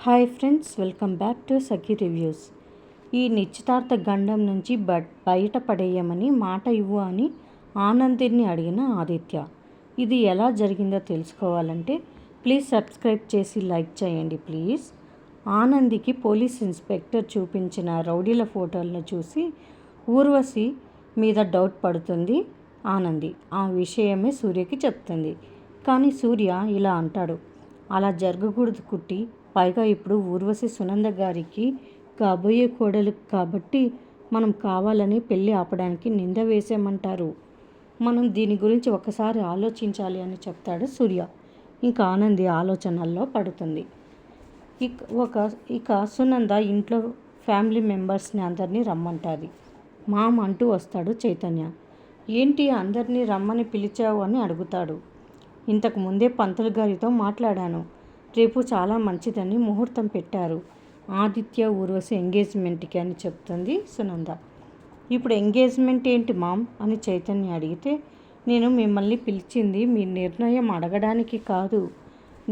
Hi friends, welcome back to Sakhi reviews. ఈ నిశ్చితార్థ గండం నుంచి బయటపడేయమని మాట ఇవ్వు అని ఆనందిని అడిగిన ఆదిత్య. ఇది ఎలా జరిగిందో తెలుసుకోవాలంటే ప్లీజ్ సబ్స్క్రైబ్ చేసి లైక్ చేయండి ప్లీజ్. ఆనందికి పోలీస్ ఇన్స్పెక్టర్ చూపించిన రౌడీల ఫోటోలను చూసి ఊర్వశి మీద డౌట్ పడుతుంది ఆనంది. ఆ విషయమే సూర్యకి చెప్తుంది. కానీ సూర్య ఇలా అంటాడు, అలా జరగకూడదు కుట్టి. పైగా ఇప్పుడు ఊర్వశి సునంద గారికి కాబోయే కోడలు కాబట్టి మనం కావాలని పెళ్ళి ఆపడానికి నింద వేసేమంటారు. మనం దీని గురించి ఒకసారి ఆలోచించాలి అని చెప్తాడు సూర్య. ఇంకా ఆనంది ఆలోచనల్లో పడుతుంది. ఇక సునంద ఇంట్లో ఫ్యామిలీ మెంబర్స్ని అందరినీ రమ్మంటుంది. మామ్ అంటూ వస్తాడు చైతన్య. ఏంటి అందరినీ రమ్మని పిలిచావు అని అడుగుతాడు. ఇంతకు ముందే పంతులు గారితో మాట్లాడాను. రేపు చాలా మంచిదని ముహూర్తం పెట్టారు ఆదిత్య ఊర్వశి ఎంగేజ్మెంట్కి అని చెప్తుంది సునంద. ఇప్పుడు ఎంగేజ్మెంట్ ఏంటి మామ్ అని చైతన్య అడిగితే, నేను మిమ్మల్ని పిలిచింది మీ నిర్ణయం అడగడానికి కాదు,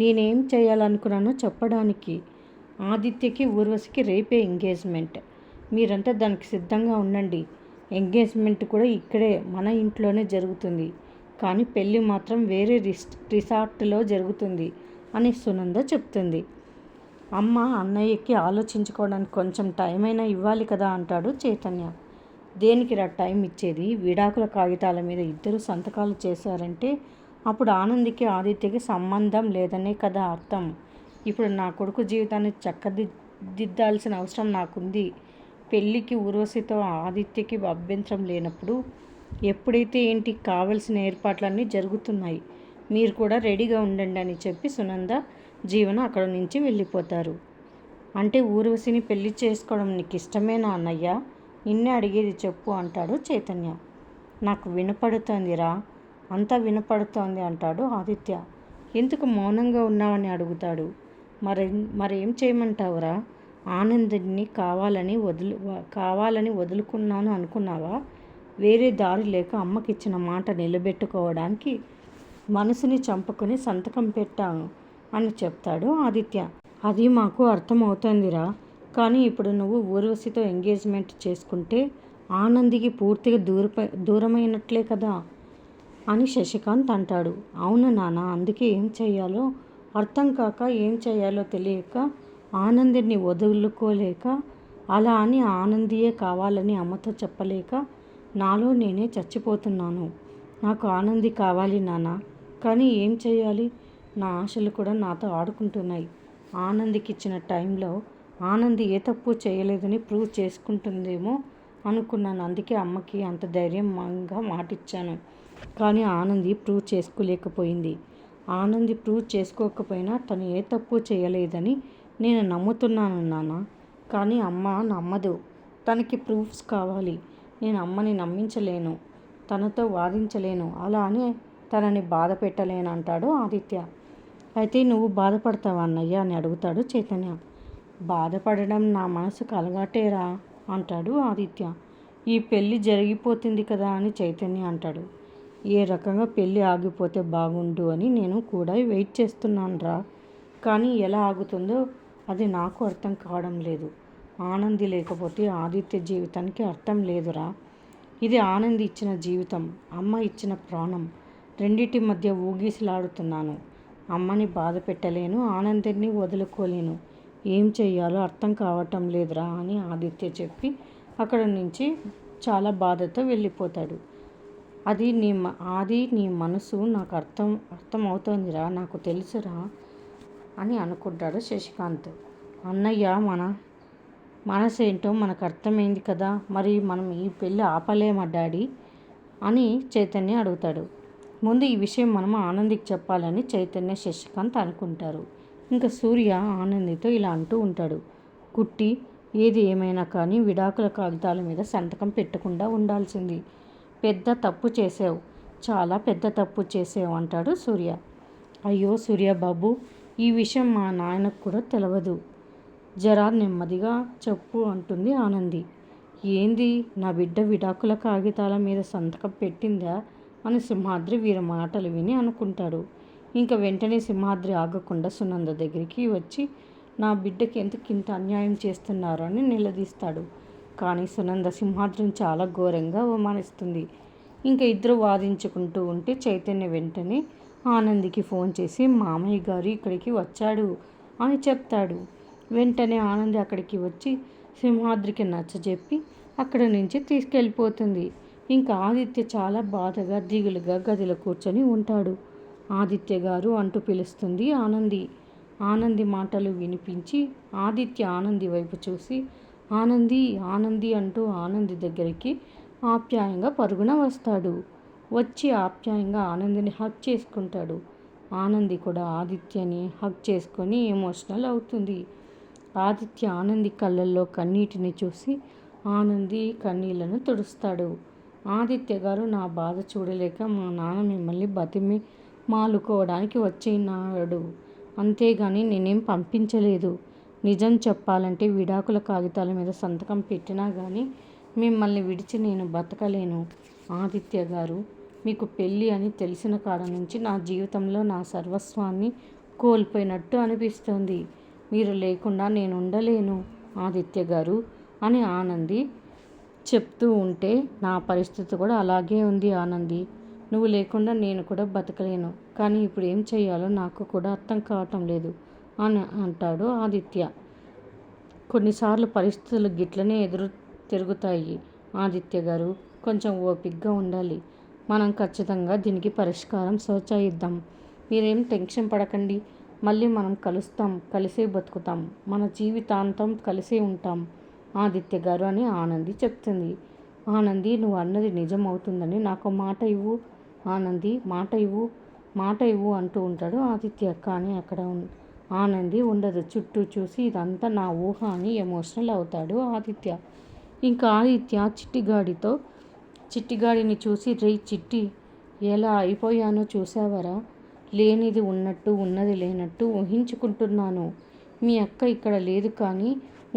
నేనేం చేయాలనుకున్నానో చెప్పడానికి. ఆదిత్యకి ఊర్వశికి రేపే ఎంగేజ్మెంట్. మీరంతా దానికి సిద్ధంగా ఉండండి. ఎంగేజ్మెంట్ కూడా ఇక్కడే మన ఇంట్లోనే జరుగుతుంది, కానీ పెళ్ళి మాత్రం వేరే రిసార్ట్లో జరుగుతుంది అని సునంద చెప్తుంది. అమ్మ అన్నయ్యకి ఆలోచించుకోవడానికి కొంచెం టైం అయినా ఇవ్వాలి కదా అంటాడు చైతన్య. దేనికి టైం ఇచ్చేది? విడాకుల కాగితాల మీద ఇద్దరు సంతకాలు చేశారంటే అప్పుడు ఆనందికి ఆదిత్యకి సంబంధం లేదనే కదా అర్థం. ఇప్పుడు నా కొడుకు జీవితాన్ని చక్కదిద్దాల్సిన అవసరం నాకుంది. పెళ్ళికి ఊర్వశితో ఆదిత్యకి అభ్యంతరం లేనప్పుడు ఎప్పుడైతే ఏంటి కావలసిన ఏర్పాట్లన్నీ జరుగుతున్నాయి. మీరు కూడా రెడీగా ఉండండి అని చెప్పి సునంద జీవన అక్కడ నుంచి వెళ్ళిపోతారు. అంటే ఊర్వశిని పెళ్లి చేసుకోవడం నీకు ఇష్టమేనా అన్నయ్య? నిన్నే అడిగేది చెప్పు అంటాడు చైతన్య. నాకు వినపడుతోందిరా, అంతా వినపడుతోంది అంటాడు ఆదిత్య. ఎందుకు మౌనంగా ఉన్నావని అడుగుతాడు. మరేం చేయమంటావురా? ఆనందిని కావాలని వదులుకున్నాను అనుకున్నావా? వేరే దారి లేక అమ్మకిచ్చిన మాట నిలబెట్టుకోవడానికి మనసుని చంపుకొని సంతకం పెట్టాను అని చెప్తాడు ఆదిత్య. అది మాకు అర్థమవుతోందిరా, కానీ ఇప్పుడు నువ్వు ఊర్వశితో ఎంగేజ్మెంట్ చేసుకుంటే ఆనందికి పూర్తిగా దూరమైనట్లే కదా అని శశికాంత్ అంటాడు. అవును నాన్న, అందుకే ఏం చేయాలో అర్థం కాక, ఏం చేయాలో తెలియక, ఆనందిని వదులుకోలేక, అలా అని ఆనందియే కావాలని అమ్మతో చెప్పలేక నాలో నేనే చచ్చిపోతున్నాను. నాకు ఆనంది కావాలి నాన్న, కానీ ఏం చేయాలి? నా ఆశలు కూడా నాతో ఆడుకుంటున్నాయి. ఆనందికి ఇచ్చిన టైంలో ఆనంది ఏ తప్పు చేయలేదని ప్రూవ్ చేసుకుంటుందేమో అనుకున్నాను. అందుకే అమ్మకి అంత ధైర్యంగా మాటిచ్చాను. కానీ ఆనంది ప్రూవ్ చేసుకోలేకపోయింది. ఆనంది ప్రూవ్ చేసుకోకపోయినా తను ఏ తప్పు చేయలేదని నేను నమ్ముతున్నాను నాన్న. కానీ అమ్మ నమ్మదు. తనకి ప్రూఫ్స్ కావాలి. నేను అమ్మని నమ్మించలేను, తనతో వాదించలేను, అలా అని తనని బాధ పెట్టలేను అంటాడు ఆదిత్య. అయితే నువ్వు బాధపడతావా అన్నయ్య అని అడుగుతాడు చైతన్య. బాధపడడం నా మనసుకు అలవాటేరా అంటాడు ఆదిత్య. ఈ పెళ్ళి జరిగిపోతుంది కదా అని చైతన్య అంటాడు. ఏ రకంగా పెళ్ళి ఆగిపోతే బాగుండు అని నేను కూడా వెయిట్ చేస్తున్నాను రా, కానీ ఎలా ఆగుతుందో అది నాకు అర్థం కావడం లేదు. ఆనంది లేకపోతే ఆదిత్య జీవితానికి అర్థం లేదురా. ఇది ఆనంది ఇచ్చిన జీవితం, అమ్మ ఇచ్చిన ప్రాణం. రెండిటి మధ్య ఊగిసలాడుతున్నాను. అమ్మని బాధ పెట్టలేను, ఆనందిని వదులుకోలేను. ఏం చెయ్యాలో అర్థం కావటం లేదురా అని ఆదిత్య చెప్పి అక్కడ నుంచి చాలా బాధతో వెళ్ళిపోతాడు. నీ మనసు నాకు అర్థమవుతోందిరా, నాకు తెలుసురా అని అనుకుంటాడు శశికాంత్. అన్నయ్య మనసేంటో మనకు అర్థమైంది కదా, మరి మనం ఈ పెళ్ళి ఆపలేమా డాడీ అని చైతన్య అడుగుతాడు. ముందు ఈ విషయం మనం ఆనందికి చెప్పాలని చైతన్య శశికాంత్ అనుకుంటారు. ఇంకా సూర్య ఆనందితో ఇలా అంటూ ఉంటాడు. కుట్టి, ఏది ఏమైనా కానీ విడాకుల కాగితాల మీద సంతకం పెట్టకుండా ఉండాల్సింది. పెద్ద తప్పు చేసావు, చాలా పెద్ద తప్పు చేసావు అంటాడు సూర్య. అయ్యో సూర్యబాబు, ఈ విషయం మా నాయనకు కూడా తెలియదు. జరా నెమ్మదిగా చెప్పు అంటుంది ఆనంది. ఏంది, నా బిడ్డ విడాకుల కాగితాల మీద సంతకం పెట్టిందా అని సింహాద్రి వీరి మాటలు విని అనుకుంటాడు. ఇంకా వెంటనే సింహాద్రి ఆగకుండా సునంద దగ్గరికి వచ్చి, నా బిడ్డకి ఎందుకు ఇంత అన్యాయం చేస్తున్నారు అని నిలదీస్తాడు. కానీ సునంద సింహాద్రిని చాలా ఘోరంగా అవమానిస్తుంది. ఇంకా ఇద్దరు వాదించుకుంటూ ఉంటే చైతన్య వెంటనే ఆనందికి ఫోన్ చేసి మామయ్య గారు ఇక్కడికి వచ్చాడు అని చెప్తాడు. వెంటనే ఆనంది అక్కడికి వచ్చి సింహాద్రికి నచ్చజెప్పి అక్కడి నుంచి తీసుకెళ్ళిపోతుంది. ఇంకా ఆదిత్య చాలా బాధగా దిగులుగా గదిలో కూర్చొని ఉంటాడు. ఆదిత్య గారు అంటూ పిలుస్తుంది ఆనంది. ఆనంది మాటలు వినిపించి ఆదిత్య ఆనంది వైపు చూసి ఆనంది ఆనంది అంటూ ఆనంది దగ్గరికి ఆప్యాయంగా పరుగున వస్తాడు. వచ్చి ఆప్యాయంగా ఆనందిని హగ్ చేసుకుంటాడు. ఆనంది కూడా ఆదిత్యని హగ్ చేసుకొని ఎమోషనల్ అవుతుంది. ఆదిత్య ఆనంది కళ్ళల్లో కన్నీటిని చూసి ఆనంది కన్నీళ్లను తుడుస్తాడు. ఆదిత్య గారు నా బాధ చూడలేక మా నాన్న మిమ్మల్ని బతిమి మాలుకోవడానికి వచ్చినాడు, అంతేగాని నేనేం పంపించలేదు. నిజం చెప్పాలంటే విడాకుల కాగితాల మీద సంతకం పెట్టినా కానీ మిమ్మల్ని విడిచి నేను బతకలేను. ఆదిత్య గారు, మీకు పెళ్ళి అని తెలిసిన కాడ నుంచి నా జీవితంలో నా సర్వస్వాన్ని కోల్పోయినట్టు అనిపిస్తోంది. మీరు లేకుండా నేను ఉండలేను ఆదిత్య గారు అని ఆనంది చెప్తూ ఉంటే నా పరిస్థితి కూడా అలాగే ఉంది ఆనంది. నువ్వు లేకుండా నేను కూడా బతకలేను. కానీ ఇప్పుడు ఏం చేయాలో నాకు కూడా అర్థం కావటం లేదు అని అంటాడు ఆదిత్య. కొన్నిసార్లు పరిస్థితులు గిట్లనే ఎదురు తిరుగుతాయి ఆదిత్య గారు, కొంచెం ఓపికగా ఉండాలి. మనం ఖచ్చితంగా దీనికి పరిష్కారం సోచాయిద్దాం. మీరేం టెన్షన్ పడకండి. మళ్ళీ మనం కలుస్తాం, కలిసే బతుకుతాం, మన జీవితాంతం కలిసే ఉంటాం ఆదిత్య గారు అని ఆనంది చెప్తుంది. ఆనంది, నువ్వు అన్నది నిజం అవుతుందని నాకు మాట ఇవ్వు ఆనంది, మాట ఇవ్వు, మాట ఇవ్వు అంటూ ఉంటాడు ఆదిత్య. కానీ అక్కడ ఆనంది ఉండదు. చుట్టూ చూసి ఇదంతా నా ఊహ అని ఎమోషనల్ అవుతాడు ఆదిత్య. ఇంకా ఆదిత్య చిట్టిగాడిని చూసి రే చిట్టి, ఎలా అయిపోయానో చూసావరా? లేనిది ఉన్నట్టు ఉన్నది లేనట్టు ఊహించుకుంటున్నాను. మీ అక్క ఇక్కడ లేదు కానీ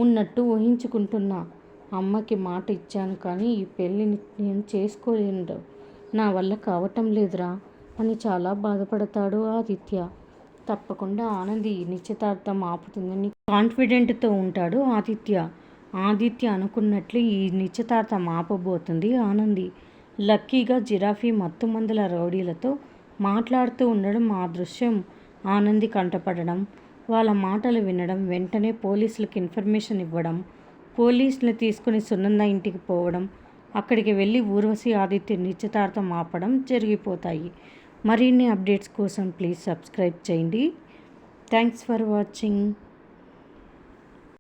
ఉన్నట్టు ఊహించుకుంటున్నా. అమ్మకి మాట ఇచ్చాను కానీ ఈ పెళ్ళిని నేను చేసుకోలేను, నా వల్ల కావటం లేదురా అని చాలా బాధపడతాడు ఆదిత్య. తప్పకుండా ఆనంది నిశ్చితార్థం ఆపుతుందని కాన్ఫిడెంట్తో ఉంటాడు ఆదిత్య. ఆదిత్య అనుకున్నట్లు ఈ నిశ్చితార్థం ఆపబోతుంది ఆనంది. లక్కీగా జిరాఫీ మత్తుమందుల రౌడీలతో మాట్లాడుతూ ఉండడం, ఆ దృశ్యం ఆనంది కంటపడడం, వాళ్ళ మాటలు వినడం, వెంటనే పోలీసులకు ఇన్ఫర్మేషన్ ఇవ్వడం, పోలీసులు తీసుకుని సునంద ఇంటికి పోవడం, అక్కడికి వెళ్ళి ఊర్వశి ఆదిత్య నిశ్చితార్థం ఆపడం జరిగిపోతాయి. మరిన్ని అప్డేట్స్ కోసం ప్లీజ్ సబ్స్క్రైబ్ చేయండి. Thanks for watching.